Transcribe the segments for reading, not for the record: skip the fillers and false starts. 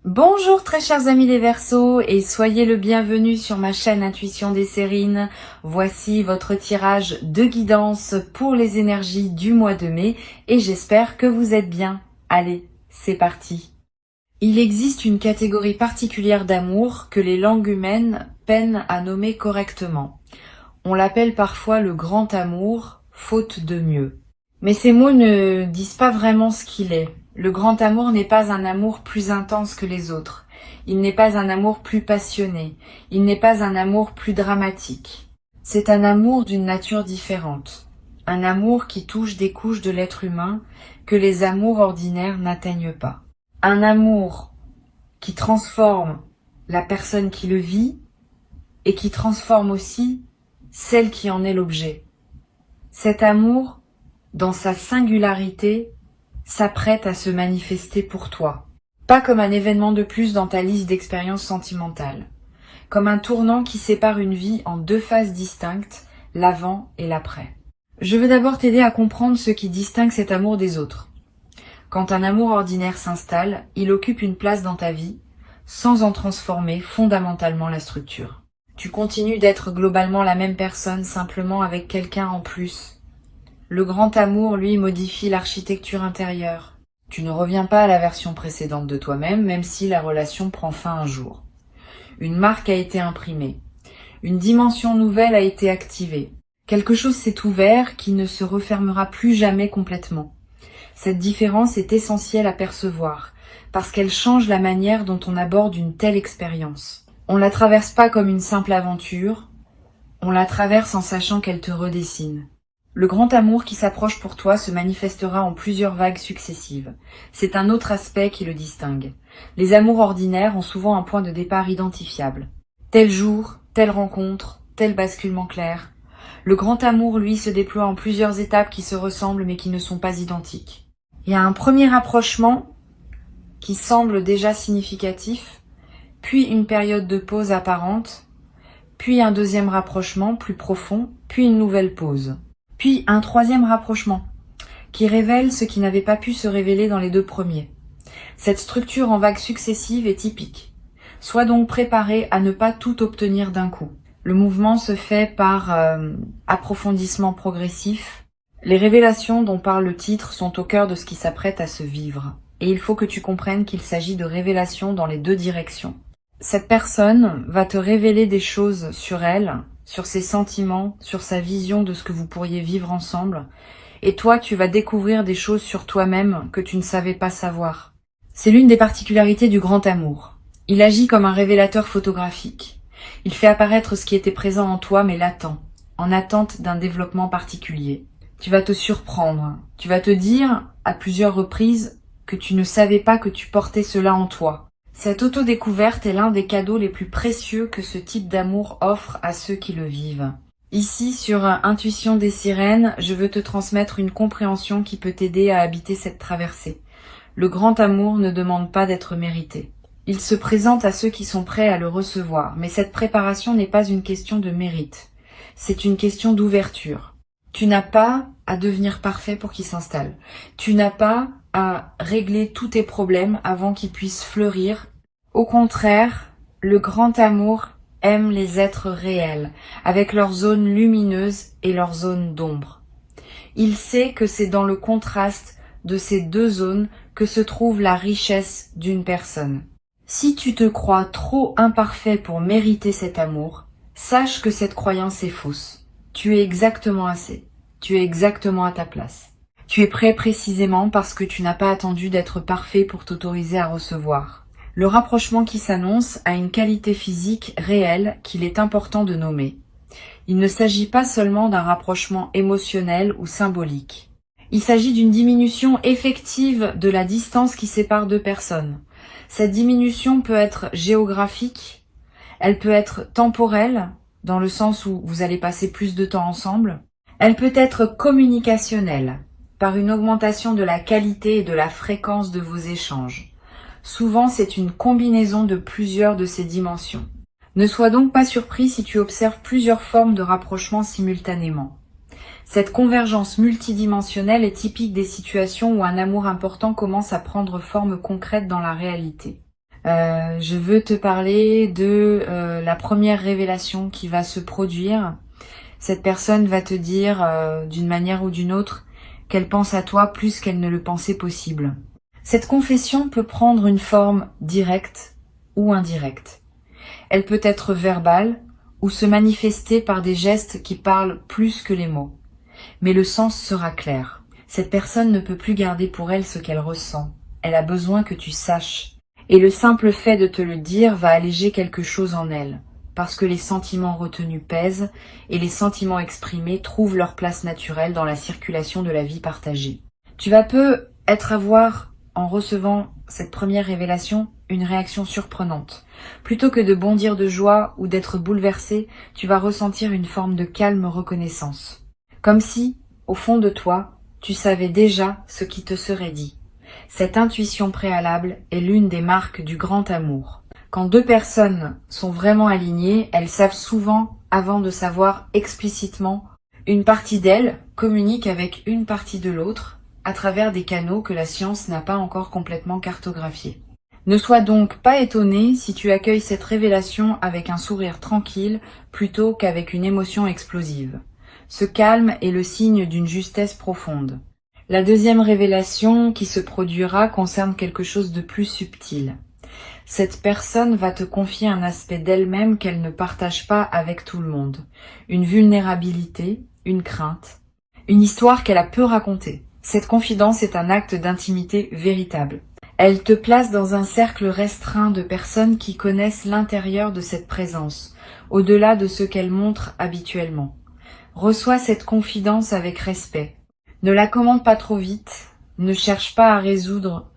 Bonjour très chers amis les Verseaux et soyez le bienvenu sur ma chaîne Intuition des Sérines. Voici votre tirage de guidance pour les énergies du mois de mai et j'espère que vous êtes bien. Allez, c'est parti. Il existe une catégorie particulière d'amour que les langues humaines peinent à nommer correctement. On l'appelle parfois le grand amour, faute de mieux. Mais ces mots ne disent pas vraiment ce qu'il est. Le grand amour n'est pas un amour plus intense que les autres. Il n'est pas un amour plus passionné. Il n'est pas un amour plus dramatique. C'est un amour d'une nature différente. Un amour qui touche des couches de l'être humain que les amours ordinaires n'atteignent pas. Un amour qui transforme la personne qui le vit et qui transforme aussi celle qui en est l'objet. Cet amour, dans sa singularité, s'apprête à se manifester pour toi. Pas comme un événement de plus dans ta liste d'expériences sentimentales. Comme un tournant qui sépare une vie en deux phases distinctes, l'avant et l'après. Je veux d'abord t'aider à comprendre ce qui distingue cet amour des autres. Quand un amour ordinaire s'installe, il occupe une place dans ta vie, sans en transformer fondamentalement la structure. Tu continues d'être globalement la même personne, simplement avec quelqu'un en plus. Le grand amour, lui, modifie l'architecture intérieure. Tu ne reviens pas à la version précédente de toi-même, même si la relation prend fin un jour. Une marque a été imprimée. Une dimension nouvelle a été activée. Quelque chose s'est ouvert qui ne se refermera plus jamais complètement. Cette différence est essentielle à percevoir, parce qu'elle change la manière dont on aborde une telle expérience. On ne la traverse pas comme une simple aventure, on la traverse en sachant qu'elle te redessine. Le grand amour qui s'approche pour toi se manifestera en plusieurs vagues successives. C'est un autre aspect qui le distingue. Les amours ordinaires ont souvent un point de départ identifiable. Tel jour, telle rencontre, tel basculement clair. Le grand amour, lui, se déploie en plusieurs étapes qui se ressemblent mais qui ne sont pas identiques. Il y a un premier rapprochement qui semble déjà significatif, puis une période de pause apparente, puis un deuxième rapprochement plus profond, puis une nouvelle pause. Puis un troisième rapprochement, qui révèle ce qui n'avait pas pu se révéler dans les deux premiers. Cette structure en vagues successives est typique. Sois donc préparé à ne pas tout obtenir d'un coup. Le mouvement se fait par approfondissement progressif. Les révélations dont parle le titre sont au cœur de ce qui s'apprête à se vivre. Et il faut que tu comprennes qu'il s'agit de révélations dans les deux directions. Cette personne va te révéler des choses sur elle, sur ses sentiments, sur sa vision de ce que vous pourriez vivre ensemble. Et toi, tu vas découvrir des choses sur toi-même que tu ne savais pas savoir. C'est l'une des particularités du grand amour. Il agit comme un révélateur photographique. Il fait apparaître ce qui était présent en toi mais latent, en attente d'un développement particulier. Tu vas te surprendre. Tu vas te dire, à plusieurs reprises, que tu ne savais pas que tu portais cela en toi. Cette autodécouverte est l'un des cadeaux les plus précieux que ce type d'amour offre à ceux qui le vivent. Ici, sur Intuition des Sirènes, je veux te transmettre une compréhension qui peut t'aider à habiter cette traversée. Le grand amour ne demande pas d'être mérité. Il se présente à ceux qui sont prêts à le recevoir, mais cette préparation n'est pas une question de mérite. C'est une question d'ouverture. Tu n'as pas à devenir parfait pour qu'il s'installe. Tu n'as pas à régler tous tes problèmes avant qu'ils puissent fleurir. Au contraire, le grand amour aime les êtres réels, avec leurs zones lumineuses et leurs zones d'ombre. Il sait que c'est dans le contraste de ces deux zones que se trouve la richesse d'une personne. Si tu te crois trop imparfait pour mériter cet amour, sache que cette croyance est fausse. Tu es exactement assez. Tu es exactement à ta place. Tu es prêt précisément parce que tu n'as pas attendu d'être parfait pour t'autoriser à recevoir. Le rapprochement qui s'annonce a une qualité physique réelle qu'il est important de nommer. Il ne s'agit pas seulement d'un rapprochement émotionnel ou symbolique. Il s'agit d'une diminution effective de la distance qui sépare deux personnes. Cette diminution peut être géographique, elle peut être temporelle, dans le sens où vous allez passer plus de temps ensemble. Elle peut être communicationnelle, par une augmentation de la qualité et de la fréquence de vos échanges. Souvent, c'est une combinaison de plusieurs de ces dimensions. Ne sois donc pas surpris si tu observes plusieurs formes de rapprochement simultanément. Cette convergence multidimensionnelle est typique des situations où un amour important commence à prendre forme concrète dans la réalité. Je veux te parler de la première révélation qui va se produire. Cette personne va te dire, d'une manière ou d'une autre, qu'elle pense à toi plus qu'elle ne le pensait possible. Cette confession peut prendre une forme directe ou indirecte. Elle peut être verbale ou se manifester par des gestes qui parlent plus que les mots. Mais le sens sera clair. Cette personne ne peut plus garder pour elle ce qu'elle ressent. Elle a besoin que tu saches. Et le simple fait de te le dire va alléger quelque chose en elle, parce que les sentiments retenus pèsent et les sentiments exprimés trouvent leur place naturelle dans la circulation de la vie partagée. Tu vas peut-être avoir, en recevant cette première révélation, une réaction surprenante. Plutôt que de bondir de joie ou d'être bouleversé, tu vas ressentir une forme de calme reconnaissance. Comme si, au fond de toi, tu savais déjà ce qui te serait dit. Cette intuition préalable est l'une des marques du grand amour. Quand deux personnes sont vraiment alignées, elles savent souvent, avant de savoir explicitement, une partie d'elles communique avec une partie de l'autre à travers des canaux que la science n'a pas encore complètement cartographiés. Ne sois donc pas étonné si tu accueilles cette révélation avec un sourire tranquille plutôt qu'avec une émotion explosive. Ce calme est le signe d'une justesse profonde. La deuxième révélation qui se produira concerne quelque chose de plus subtil. Cette personne va te confier un aspect d'elle-même qu'elle ne partage pas avec tout le monde. Une vulnérabilité, une crainte, une histoire qu'elle a peu racontée. Cette confidence est un acte d'intimité véritable. Elle te place dans un cercle restreint de personnes qui connaissent l'intérieur de cette présence, au-delà de ce qu'elle montre habituellement. Reçois cette confidence avec respect. Ne la commande pas trop vite, ne cherche pas à résoudre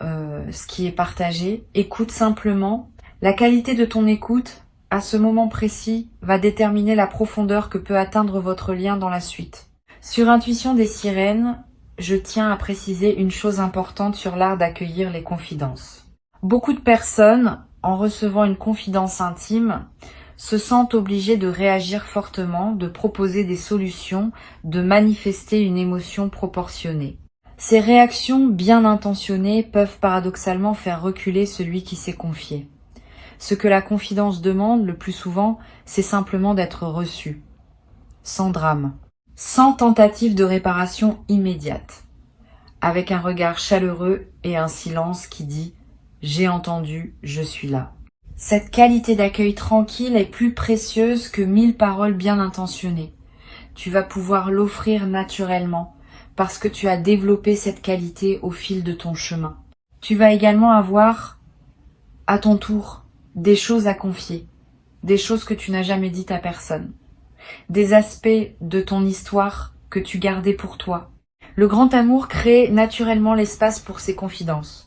ce qui est partagé, écoute simplement. La qualité de ton écoute, à ce moment précis, va déterminer la profondeur que peut atteindre votre lien dans la suite. Sur Intuition des sirènes, je tiens à préciser une chose importante sur l'art d'accueillir les confidences. Beaucoup de personnes, en recevant une confidence intime, se sentent obligées de réagir fortement, de proposer des solutions, de manifester une émotion proportionnée. Ces réactions bien intentionnées peuvent paradoxalement faire reculer celui qui s'est confié. Ce que la confidence demande le plus souvent, c'est simplement d'être reçu, sans drame, sans tentative de réparation immédiate, avec un regard chaleureux et un silence qui dit « J'ai entendu, je suis là ». Cette qualité d'accueil tranquille est plus précieuse que 1000 paroles bien intentionnées. Tu vas pouvoir l'offrir naturellement parce que tu as développé cette qualité au fil de ton chemin. Tu vas également avoir, à ton tour, des choses à confier, des choses que tu n'as jamais dites à personne, des aspects de ton histoire que tu gardais pour toi. Le grand amour crée naturellement l'espace pour ces confidences.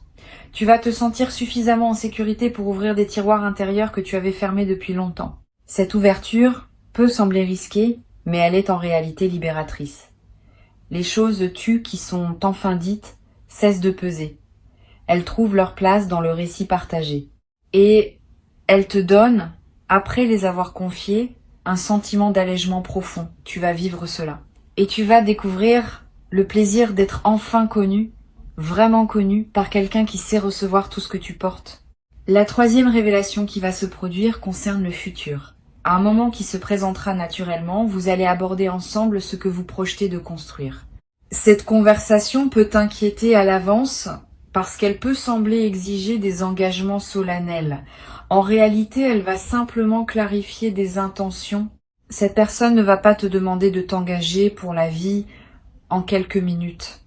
Tu vas te sentir suffisamment en sécurité pour ouvrir des tiroirs intérieurs que tu avais fermés depuis longtemps. Cette ouverture peut sembler risquée, mais elle est en réalité libératrice. Les choses tues qui sont enfin dites cessent de peser. Elles trouvent leur place dans le récit partagé. Et elles te donnent, après les avoir confiées, un sentiment d'allègement profond. Tu vas vivre cela. Et tu vas découvrir le plaisir d'être enfin connu, vraiment connu, par quelqu'un qui sait recevoir tout ce que tu portes. La troisième révélation qui va se produire concerne le futur. À un moment qui se présentera naturellement, vous allez aborder ensemble ce que vous projetez de construire. Cette conversation peut t'inquiéter à l'avance parce qu'elle peut sembler exiger des engagements solennels. En réalité, elle va simplement clarifier des intentions. Cette personne ne va pas te demander de t'engager pour la vie en quelques minutes.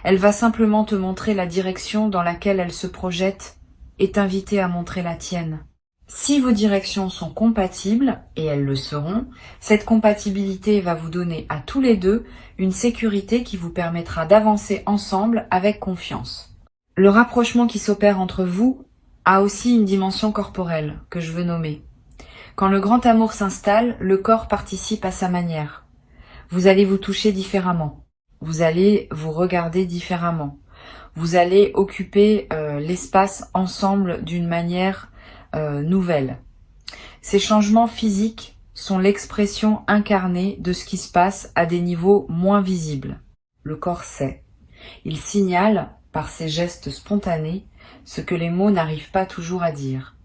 Elle va simplement te montrer la direction dans laquelle elle se projette et t'inviter à montrer la tienne. Si vos directions sont compatibles, et elles le seront, cette compatibilité va vous donner à tous les deux une sécurité qui vous permettra d'avancer ensemble avec confiance. Le rapprochement qui s'opère entre vous a aussi une dimension corporelle que je veux nommer. Quand le grand amour s'installe, le corps participe à sa manière. Vous allez vous toucher différemment. Vous allez vous regarder différemment. Vous allez occuper l'espace ensemble d'une manière nouvelle. Ces changements physiques sont l'expression incarnée de ce qui se passe à des niveaux moins visibles. Le corps sait. Il signale, par ses gestes spontanés, ce que les mots n'arrivent pas toujours à dire.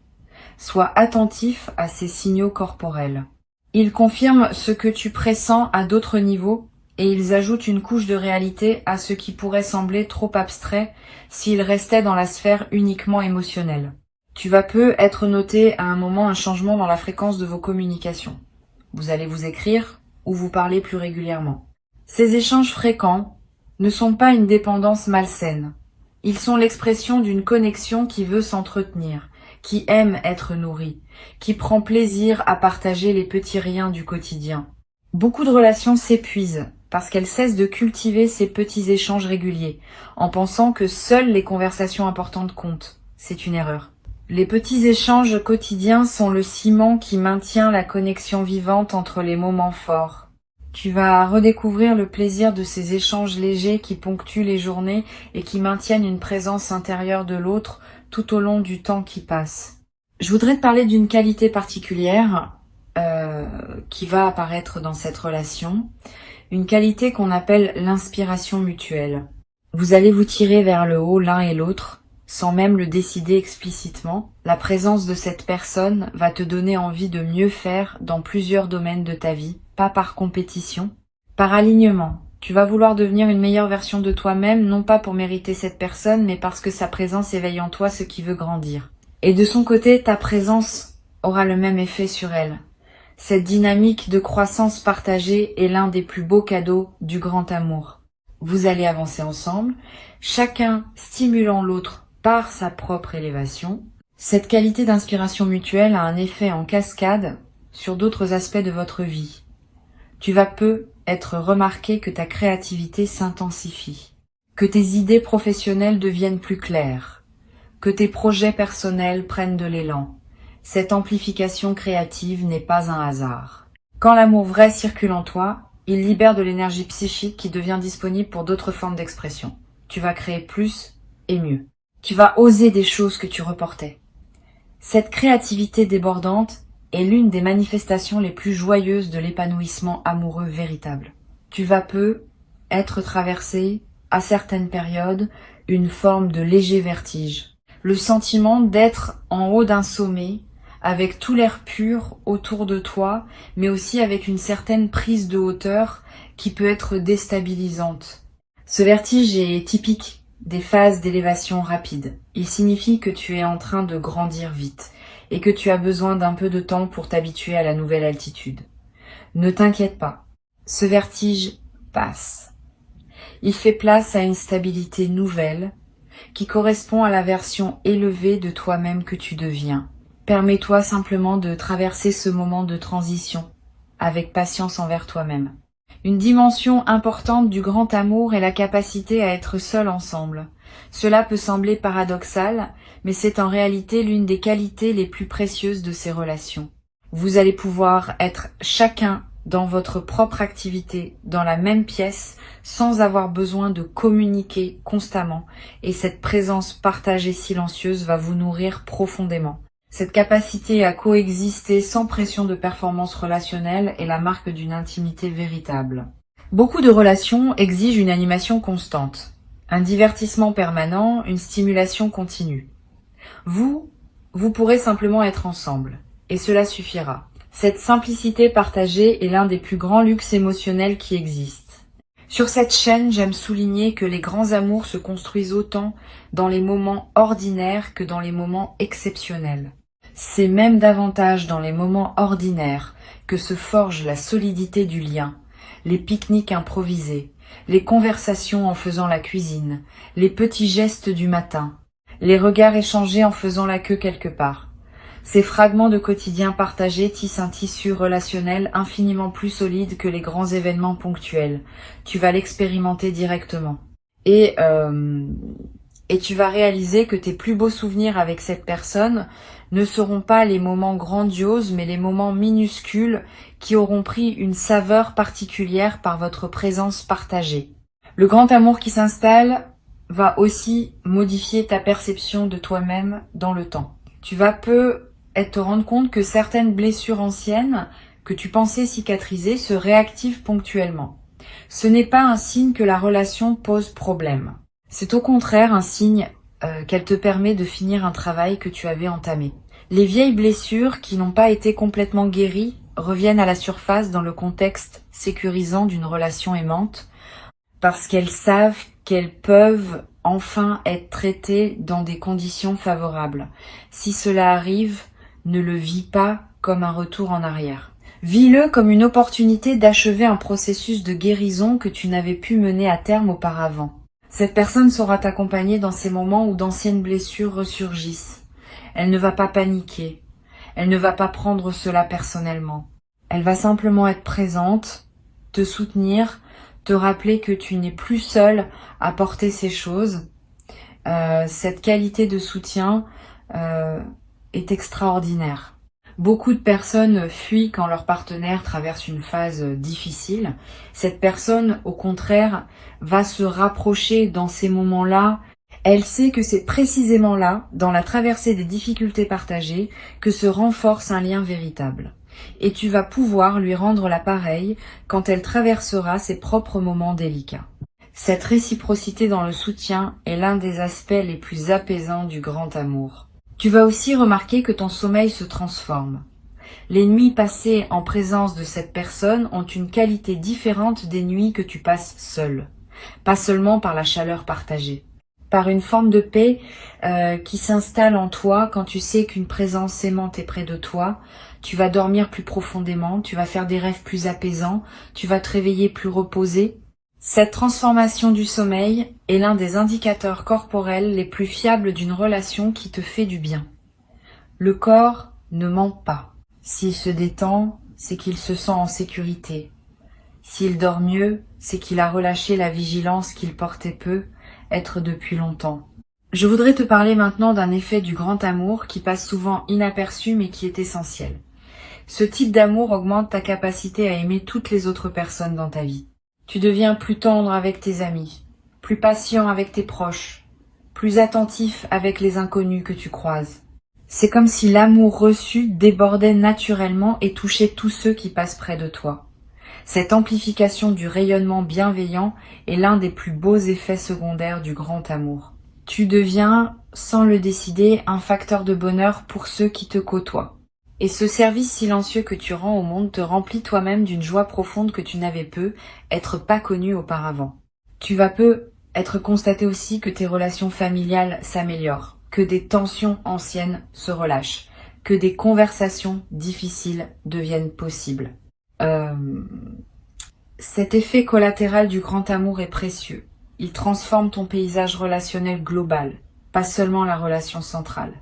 Sois attentif à ces signaux corporels. Ils confirment ce que tu pressens à d'autres niveaux et ils ajoutent une couche de réalité à ce qui pourrait sembler trop abstrait s'ils restaient dans la sphère uniquement émotionnelle. Tu vas peu être noté à un moment un changement dans la fréquence de vos communications. Vous allez vous écrire ou vous parler plus régulièrement. Ces échanges fréquents ne sont pas une dépendance malsaine. Ils sont l'expression d'une connexion qui veut s'entretenir, qui aime être nourrie, qui prend plaisir à partager les petits riens du quotidien. Beaucoup de relations s'épuisent parce qu'elles cessent de cultiver ces petits échanges réguliers, en pensant que seules les conversations importantes comptent. C'est une erreur. Les petits échanges quotidiens sont le ciment qui maintient la connexion vivante entre les moments forts. Tu vas redécouvrir le plaisir de ces échanges légers qui ponctuent les journées et qui maintiennent une présence intérieure de l'autre tout au long du temps qui passe. Je voudrais te parler d'une qualité particulière qui va apparaître dans cette relation, une qualité qu'on appelle l'inspiration mutuelle. Vous allez vous tirer vers le haut l'un et l'autre, sans même le décider explicitement. La présence de cette personne va te donner envie de mieux faire dans plusieurs domaines de ta vie, pas par compétition, par alignement. Tu vas vouloir devenir une meilleure version de toi-même, non pas pour mériter cette personne, mais parce que sa présence éveille en toi ce qui veut grandir. Et de son côté, ta présence aura le même effet sur elle. Cette dynamique de croissance partagée est l'un des plus beaux cadeaux du grand amour. Vous allez avancer ensemble, chacun stimulant l'autre par sa propre élévation. Cette qualité d'inspiration mutuelle a un effet en cascade sur d'autres aspects de votre vie. Tu vas peu être remarqué que ta créativité s'intensifie, que tes idées professionnelles deviennent plus claires, que tes projets personnels prennent de l'élan. Cette amplification créative n'est pas un hasard. Quand l'amour vrai circule en toi, il libère de l'énergie psychique qui devient disponible pour d'autres formes d'expression. Tu vas créer plus et mieux. Tu vas oser des choses que tu reportais. Cette créativité débordante est l'une des manifestations les plus joyeuses de l'épanouissement amoureux véritable. Tu vas peu être traversé, à certaines périodes, une forme de léger vertige. Le sentiment d'être en haut d'un sommet, avec tout l'air pur autour de toi, mais aussi avec une certaine prise de hauteur qui peut être déstabilisante. Ce vertige est typique des phases d'élévation rapide. Il signifie que tu es en train de grandir vite et que tu as besoin d'un peu de temps pour t'habituer à la nouvelle altitude. Ne t'inquiète pas, ce vertige passe. Il fait place à une stabilité nouvelle qui correspond à la version élevée de toi-même que tu deviens. Permets-toi simplement de traverser ce moment de transition avec patience envers toi-même. Une dimension importante du grand amour est la capacité à être seul ensemble. Cela peut sembler paradoxal, mais c'est en réalité l'une des qualités les plus précieuses de ces relations. Vous allez pouvoir être chacun dans votre propre activité, dans la même pièce, sans avoir besoin de communiquer constamment, et cette présence partagée silencieuse va vous nourrir profondément. Cette capacité à coexister sans pression de performance relationnelle est la marque d'une intimité véritable. Beaucoup de relations exigent une animation constante, un divertissement permanent, une stimulation continue. Vous pourrez simplement être ensemble, et cela suffira. Cette simplicité partagée est l'un des plus grands luxes émotionnels qui existent. Sur cette chaîne, j'aime souligner que les grands amours se construisent autant dans les moments ordinaires que dans les moments exceptionnels. C'est même davantage dans les moments ordinaires que se forge la solidité du lien, les pique-niques improvisés, les conversations en faisant la cuisine, les petits gestes du matin, les regards échangés en faisant la queue quelque part. Ces fragments de quotidien partagés tissent un tissu relationnel infiniment plus solide que les grands événements ponctuels. Tu vas l'expérimenter directement. Et tu vas réaliser que tes plus beaux souvenirs avec cette personne ne seront pas les moments grandioses, mais les moments minuscules qui auront pris une saveur particulière par votre présence partagée. Le grand amour qui s'installe va aussi modifier ta perception de toi-même dans le temps. Tu vas peu te rendre compte que certaines blessures anciennes que tu pensais cicatriser se réactivent ponctuellement. Ce n'est pas un signe que la relation pose problème. C'est au contraire un signe qu'elle te permet de finir un travail que tu avais entamé. Les vieilles blessures qui n'ont pas été complètement guéries reviennent à la surface dans le contexte sécurisant d'une relation aimante, parce qu'elles savent qu'elles peuvent enfin être traitées dans des conditions favorables. Si cela arrive, ne le vis pas comme un retour en arrière. Vis-le comme une opportunité d'achever un processus de guérison que tu n'avais pu mener à terme auparavant. Cette personne saura t'accompagner dans ces moments où d'anciennes blessures ressurgissent. Elle ne va pas paniquer. Elle ne va pas prendre cela personnellement. Elle va simplement être présente, te soutenir, te rappeler que tu n'es plus seul à porter ces choses. Cette qualité de soutien est extraordinaire. Beaucoup de personnes fuient quand leur partenaire traverse une phase difficile. Cette personne, au contraire, va se rapprocher dans ces moments-là. Elle sait que c'est précisément là, dans la traversée des difficultés partagées, que se renforce un lien véritable. Et tu vas pouvoir lui rendre l'appareil quand elle traversera ses propres moments délicats. Cette réciprocité dans le soutien est l'un des aspects les plus apaisants du grand amour. Tu vas aussi remarquer que ton sommeil se transforme. Les nuits passées en présence de cette personne ont une qualité différente des nuits que tu passes seul. Pas seulement par la chaleur partagée, par une forme de paix qui s'installe en toi quand tu sais qu'une présence aimante est près de toi. Tu vas dormir plus profondément, tu vas faire des rêves plus apaisants, tu vas te réveiller plus reposé. Cette transformation du sommeil est l'un des indicateurs corporels les plus fiables d'une relation qui te fait du bien. Le corps ne ment pas. S'il se détend, c'est qu'il se sent en sécurité. S'il dort mieux, c'est qu'il a relâché la vigilance qu'il portait peu, être depuis longtemps. Je voudrais te parler maintenant d'un effet du grand amour qui passe souvent inaperçu mais qui est essentiel. Ce type d'amour augmente ta capacité à aimer toutes les autres personnes dans ta vie. Tu deviens plus tendre avec tes amis, plus patient avec tes proches, plus attentif avec les inconnus que tu croises. C'est comme si l'amour reçu débordait naturellement et touchait tous ceux qui passent près de toi. Cette amplification du rayonnement bienveillant est l'un des plus beaux effets secondaires du grand amour. Tu deviens, sans le décider, un facteur de bonheur pour ceux qui te côtoient. Et ce service silencieux que tu rends au monde te remplit toi-même d'une joie profonde que tu n'avais peu être pas connue auparavant. Tu vas peu être constaté aussi que tes relations familiales s'améliorent, que des tensions anciennes se relâchent, que des conversations difficiles deviennent possibles. Cet effet collatéral du grand amour est précieux. Il transforme ton paysage relationnel global, pas seulement la relation centrale.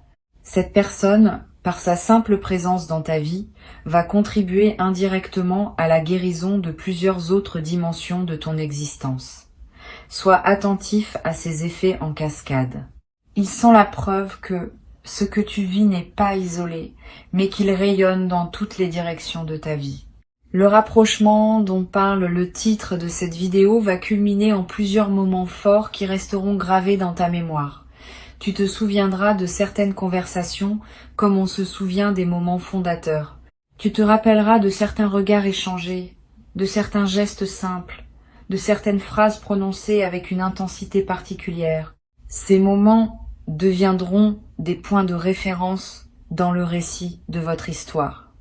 Cette personne, par sa simple présence dans ta vie, va contribuer indirectement à la guérison de plusieurs autres dimensions de ton existence. Sois attentif à ces effets en cascade. Ils sont la preuve que ce que tu vis n'est pas isolé, mais qu'il rayonne dans toutes les directions de ta vie. Le rapprochement dont parle le titre de cette vidéo va culminer en plusieurs moments forts qui resteront gravés dans ta mémoire. Tu te souviendras de certaines conversations comme on se souvient des moments fondateurs. Tu te rappelleras de certains regards échangés, de certains gestes simples, de certaines phrases prononcées avec une intensité particulière. Ces moments deviendront des points de référence dans le récit de votre histoire.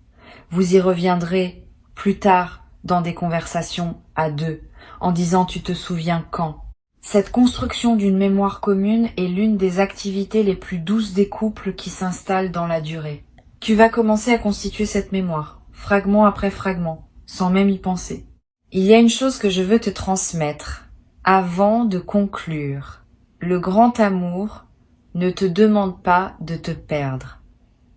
Vous y reviendrez plus tard dans des conversations à deux, en disant « tu te souviens quand ?» Cette construction d'une mémoire commune est l'une des activités les plus douces des couples qui s'installent dans la durée. Tu vas commencer à constituer cette mémoire, fragment après fragment, sans même y penser. Il y a une chose que je veux te transmettre, avant de conclure. Le grand amour ne te demande pas de te perdre.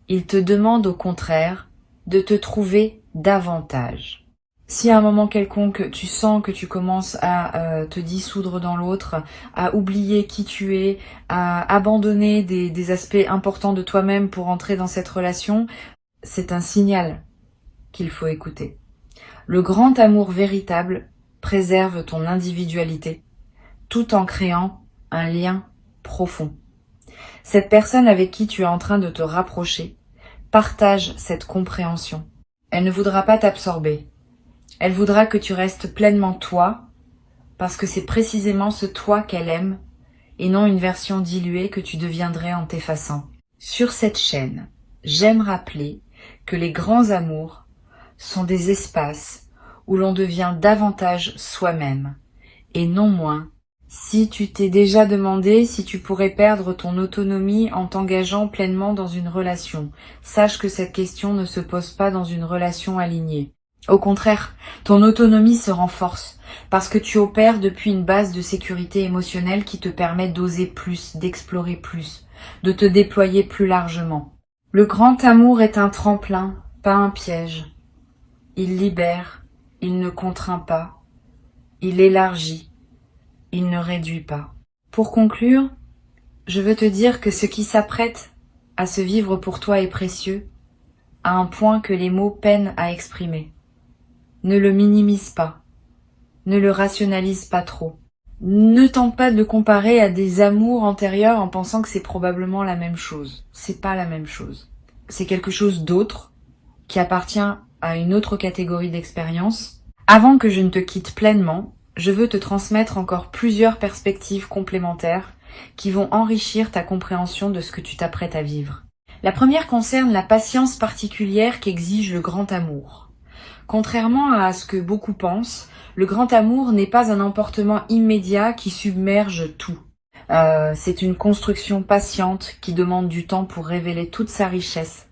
Il te demande au contraire de te trouver davantage. Si à un moment quelconque tu sens que tu commences à te dissoudre dans l'autre, à oublier qui tu es, à abandonner des aspects importants de toi-même pour entrer dans cette relation, c'est un signal qu'il faut écouter. Le grand amour véritable préserve ton individualité, tout en créant un lien profond. Cette personne avec qui tu es en train de te rapprocher partage cette compréhension. Elle ne voudra pas t'absorber. Elle voudra que tu restes pleinement toi, parce que c'est précisément ce toi qu'elle aime et non une version diluée que tu deviendrais en t'effaçant. Sur cette chaîne, j'aime rappeler que les grands amours sont des espaces où l'on devient davantage soi-même, et non moins. Si tu t'es déjà demandé si tu pourrais perdre ton autonomie en t'engageant pleinement dans une relation, sache que cette question ne se pose pas dans une relation alignée. Au contraire, ton autonomie se renforce parce que tu opères depuis une base de sécurité émotionnelle qui te permet d'oser plus, d'explorer plus, de te déployer plus largement. Le grand amour est un tremplin, pas un piège. Il libère, il ne contraint pas, il élargit. Il ne réduit pas. Pour conclure, je veux te dire que ce qui s'apprête à se vivre pour toi est précieux, à un point que les mots peinent à exprimer. Ne le minimise pas, ne le rationalise pas trop. Ne tente pas de le comparer à des amours antérieurs en pensant que c'est probablement la même chose. C'est pas la même chose. C'est quelque chose d'autre, qui appartient à une autre catégorie d'expérience. Avant que je ne te quitte pleinement, je veux te transmettre encore plusieurs perspectives complémentaires qui vont enrichir ta compréhension de ce que tu t'apprêtes à vivre. La première concerne la patience particulière qu'exige le grand amour. Contrairement à ce que beaucoup pensent, le grand amour n'est pas un emportement immédiat qui submerge tout. C'est une construction patiente qui demande du temps pour révéler toute sa richesse.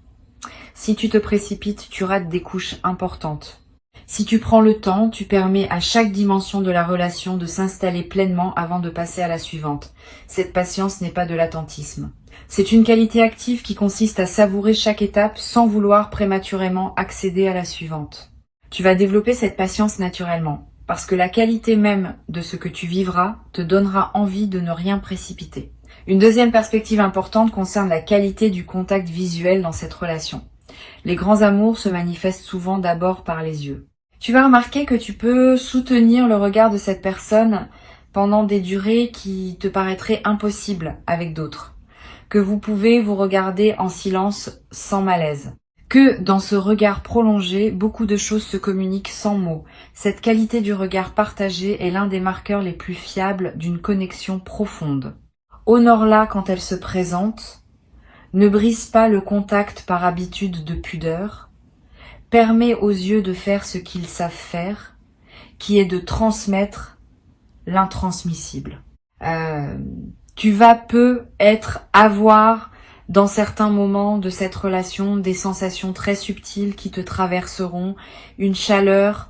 Si tu te précipites, tu rates des couches importantes. Si tu prends le temps, tu permets à chaque dimension de la relation de s'installer pleinement avant de passer à la suivante. Cette patience n'est pas de l'attentisme. C'est une qualité active qui consiste à savourer chaque étape sans vouloir prématurément accéder à la suivante. Tu vas développer cette patience naturellement, parce que la qualité même de ce que tu vivras te donnera envie de ne rien précipiter. Une deuxième perspective importante concerne la qualité du contact visuel dans cette relation. Les grands amours se manifestent souvent d'abord par les yeux. Tu vas remarquer que tu peux soutenir le regard de cette personne pendant des durées qui te paraîtraient impossibles avec d'autres. Que vous pouvez vous regarder en silence sans malaise. Que dans ce regard prolongé, beaucoup de choses se communiquent sans mots. Cette qualité du regard partagé est l'un des marqueurs les plus fiables d'une connexion profonde. Honore-la quand elle se présente. Ne brise pas le contact par habitude de pudeur. Permet aux yeux de faire ce qu'ils savent faire, qui est de transmettre l'intransmissible. Tu vas avoir dans certains moments de cette relation des sensations très subtiles qui te traverseront, une chaleur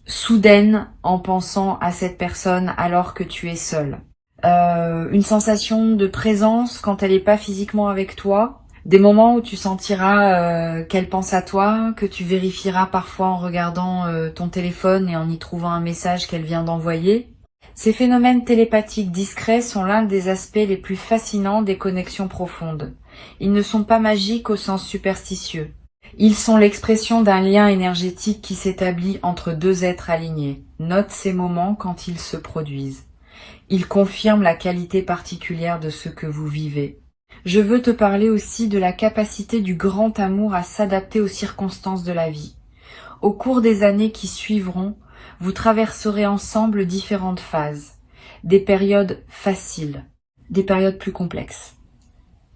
soudaine en pensant à cette personne alors que tu es seul. Une sensation de présence quand elle n'est pas physiquement avec toi. Des moments où tu sentiras qu'elle pense à toi, que tu vérifieras parfois en regardant ton téléphone et en y trouvant un message qu'elle vient d'envoyer. Ces phénomènes télépathiques discrets sont l'un des aspects les plus fascinants des connexions profondes. Ils ne sont pas magiques au sens superstitieux. Ils sont l'expression d'un lien énergétique qui s'établit entre deux êtres alignés. Note ces moments quand ils se produisent. Ils confirment la qualité particulière de ce que vous vivez. Je veux te parler aussi de la capacité du grand amour à s'adapter aux circonstances de la vie. Au cours des années qui suivront, vous traverserez ensemble différentes phases, des périodes faciles, des périodes plus complexes,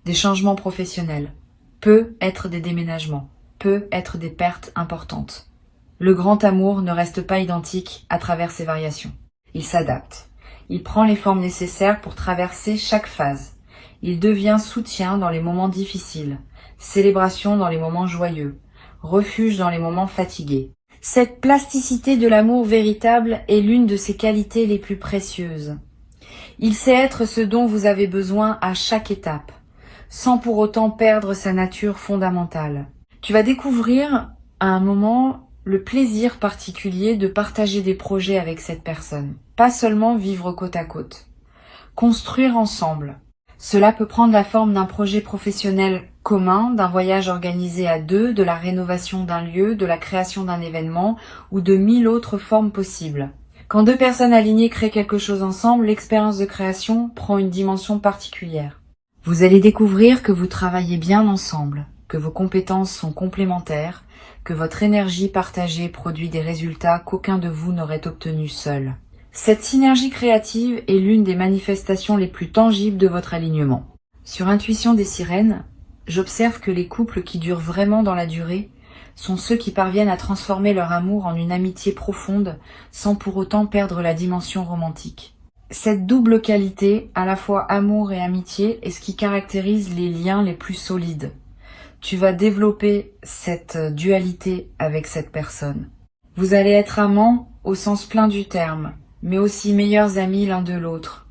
des changements professionnels, peut être des déménagements, peut être des pertes importantes. Le grand amour ne reste pas identique à travers ces variations. Il s'adapte. Il prend les formes nécessaires pour traverser chaque phase. Il devient soutien dans les moments difficiles, célébration dans les moments joyeux, refuge dans les moments fatigués. Cette plasticité de l'amour véritable est l'une de ses qualités les plus précieuses. Il sait être ce dont vous avez besoin à chaque étape, sans pour autant perdre sa nature fondamentale. Tu vas découvrir à un moment le plaisir particulier de partager des projets avec cette personne. Pas seulement vivre côte à côte. Construire ensemble. Cela peut prendre la forme d'un projet professionnel commun, d'un voyage organisé à deux, de la rénovation d'un lieu, de la création d'un événement ou de 1000 autres formes possibles. Quand deux personnes alignées créent quelque chose ensemble, l'expérience de création prend une dimension particulière. Vous allez découvrir que vous travaillez bien ensemble, que vos compétences sont complémentaires, que votre énergie partagée produit des résultats qu'aucun de vous n'aurait obtenus seul. Cette synergie créative est l'une des manifestations les plus tangibles de votre alignement. Sur Intuition des sirènes, j'observe que les couples qui durent vraiment dans la durée sont ceux qui parviennent à transformer leur amour en une amitié profonde sans pour autant perdre la dimension romantique. Cette double qualité, à la fois amour et amitié, est ce qui caractérise les liens les plus solides. Tu vas développer cette dualité avec cette personne. Vous allez être amants au sens plein du terme, mais aussi meilleurs amis l'un de l'autre.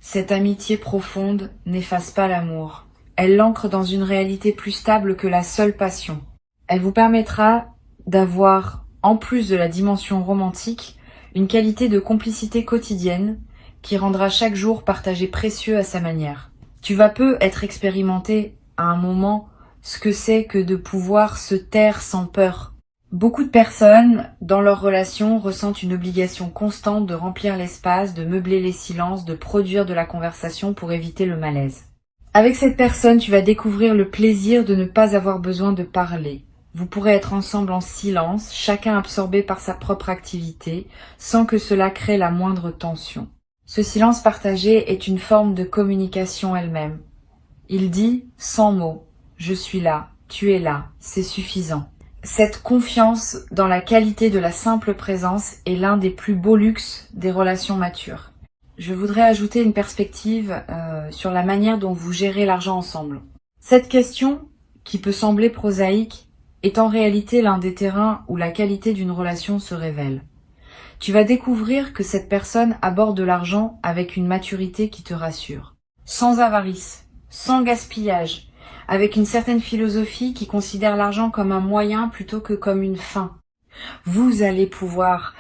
Cette amitié profonde n'efface pas l'amour. Elle l'ancre dans une réalité plus stable que la seule passion. Elle vous permettra d'avoir, en plus de la dimension romantique, une qualité de complicité quotidienne qui rendra chaque jour partagé précieux à sa manière. Tu vas peu être expérimenté à un moment ce que c'est que de pouvoir se taire sans peur. Beaucoup de personnes, dans leur relation, ressentent une obligation constante de remplir l'espace, de meubler les silences, de produire de la conversation pour éviter le malaise. Avec cette personne, tu vas découvrir le plaisir de ne pas avoir besoin de parler. Vous pourrez être ensemble en silence, chacun absorbé par sa propre activité, sans que cela crée la moindre tension. Ce silence partagé est une forme de communication elle-même. Il dit, sans mots, « Je suis là, tu es là, c'est suffisant ». Cette confiance dans la qualité de la simple présence est l'un des plus beaux luxes des relations matures. Je voudrais ajouter une perspective sur la manière dont vous gérez l'argent ensemble. Cette question, qui peut sembler prosaïque, est en réalité l'un des terrains où la qualité d'une relation se révèle. Tu vas découvrir que cette personne aborde l'argent avec une maturité qui te rassure. Sans avarice, sans gaspillage, avec une certaine philosophie qui considère l'argent comme un moyen plutôt que comme une fin. Vous allez pouvoir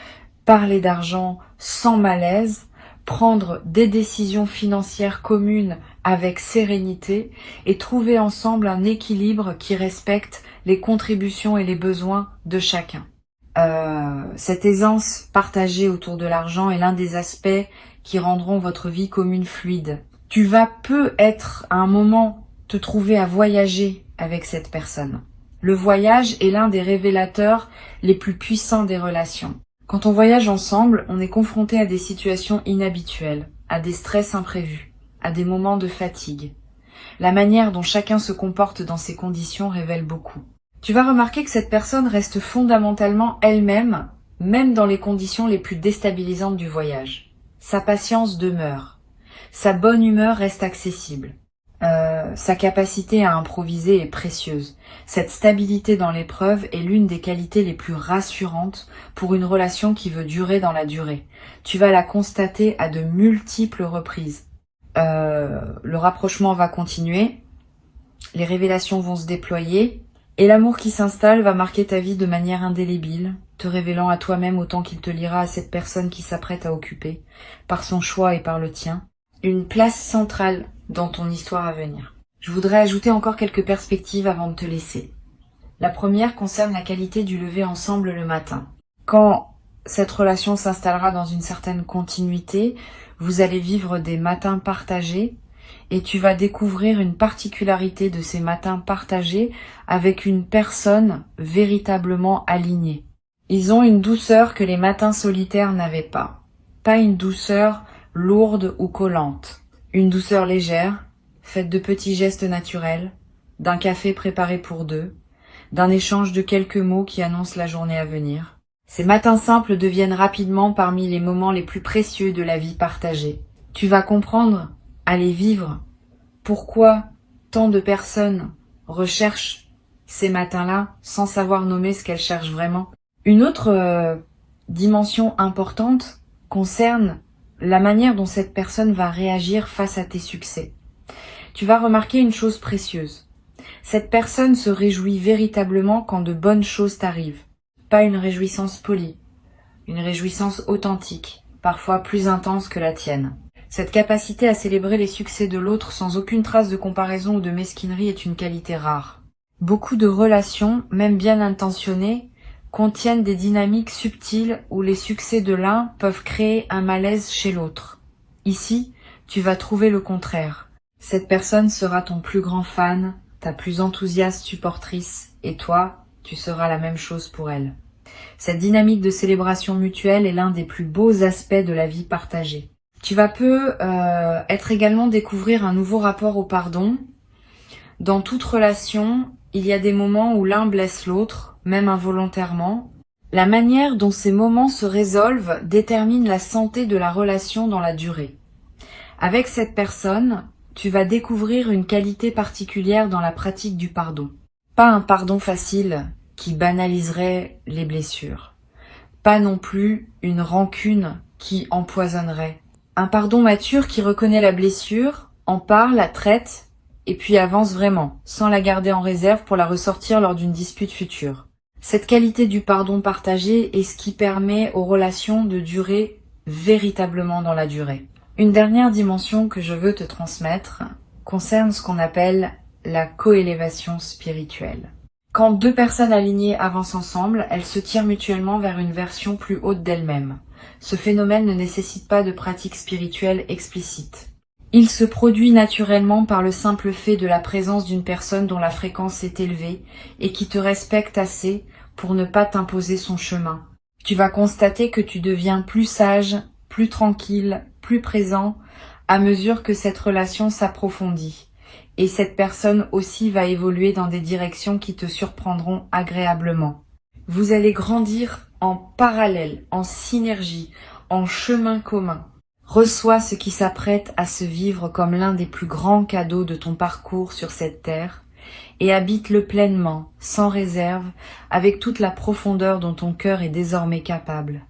parler d'argent sans malaise, prendre des décisions financières communes avec sérénité et trouver ensemble un équilibre qui respecte les contributions et les besoins de chacun. Cette aisance partagée autour de l'argent est l'un des aspects qui rendront votre vie commune fluide. Tu vas peu être à un moment te trouver à voyager avec cette personne. Le voyage est l'un des révélateurs les plus puissants des relations. Quand on voyage ensemble, on est confronté à des situations inhabituelles, à des stress imprévus, à des moments de fatigue. La manière dont chacun se comporte dans ces conditions révèle beaucoup. Tu vas remarquer que cette personne reste fondamentalement elle-même, même dans les conditions les plus déstabilisantes du voyage. Sa patience demeure. Sa bonne humeur reste accessible. Sa capacité à improviser est précieuse. Cette stabilité dans l'épreuve est l'une des qualités les plus rassurantes pour une relation qui veut durer dans la durée. Tu vas la constater à de multiples reprises. Le rapprochement va continuer, les révélations vont se déployer, et l'amour qui s'installe va marquer ta vie de manière indélébile, te révélant à toi-même autant qu'il te lira à cette personne qui s'apprête à occuper, par son choix et par le tien, une place centrale dans ton histoire à venir. Je voudrais ajouter encore quelques perspectives avant de te laisser. La première concerne la qualité du lever ensemble le matin. Quand cette relation s'installera dans une certaine continuité, vous allez vivre des matins partagés et tu vas découvrir une particularité de ces matins partagés avec une personne véritablement alignée. Ils ont une douceur que les matins solitaires n'avaient pas. Pas une douceur lourde ou collante. Une douceur légère, faite de petits gestes naturels, d'un café préparé pour deux, d'un échange de quelques mots qui annoncent la journée à venir. Ces matins simples deviennent rapidement parmi les moments les plus précieux de la vie partagée. Tu vas comprendre, à les vivre, pourquoi tant de personnes recherchent ces matins-là sans savoir nommer ce qu'elles cherchent vraiment. Une autre dimension importante concerne la manière dont cette personne va réagir face à tes succès. Tu vas remarquer une chose précieuse. Cette personne se réjouit véritablement quand de bonnes choses t'arrivent. Pas une réjouissance polie, une réjouissance authentique, parfois plus intense que la tienne. Cette capacité à célébrer les succès de l'autre sans aucune trace de comparaison ou de mesquinerie est une qualité rare. Beaucoup de relations, même bien intentionnées, contiennent des dynamiques subtiles où les succès de l'un peuvent créer un malaise chez l'autre. Ici, tu vas trouver le contraire. Cette personne sera ton plus grand fan, ta plus enthousiaste supportrice, et toi, tu seras la même chose pour elle. Cette dynamique de célébration mutuelle est l'un des plus beaux aspects de la vie partagée. Tu vas être également découvrir un nouveau rapport au pardon. Dans toute relation, il y a des moments où l'un blesse l'autre, même involontairement. La manière dont ces moments se résolvent détermine la santé de la relation dans la durée. Avec cette personne, tu vas découvrir une qualité particulière dans la pratique du pardon. Pas un pardon facile qui banaliserait les blessures. Pas non plus une rancune qui empoisonnerait. Un pardon mature qui reconnaît la blessure, en parle, la traite, et puis avance vraiment, sans la garder en réserve pour la ressortir lors d'une dispute future. Cette qualité du pardon partagé est ce qui permet aux relations de durer véritablement dans la durée. Une dernière dimension que je veux te transmettre concerne ce qu'on appelle la coélévation spirituelle. Quand deux personnes alignées avancent ensemble, elles se tirent mutuellement vers une version plus haute d'elles-mêmes. Ce phénomène ne nécessite pas de pratique spirituelle explicite. Il se produit naturellement par le simple fait de la présence d'une personne dont la fréquence est élevée et qui te respecte assez pour ne pas t'imposer son chemin. Tu vas constater que tu deviens plus sage, plus tranquille, plus présent à mesure que cette relation s'approfondit. Et cette personne aussi va évoluer dans des directions qui te surprendront agréablement. Vous allez grandir en parallèle, en synergie, en chemin commun. Reçois ce qui s'apprête à se vivre comme l'un des plus grands cadeaux de ton parcours sur cette terre et habite-le pleinement, sans réserve, avec toute la profondeur dont ton cœur est désormais capable.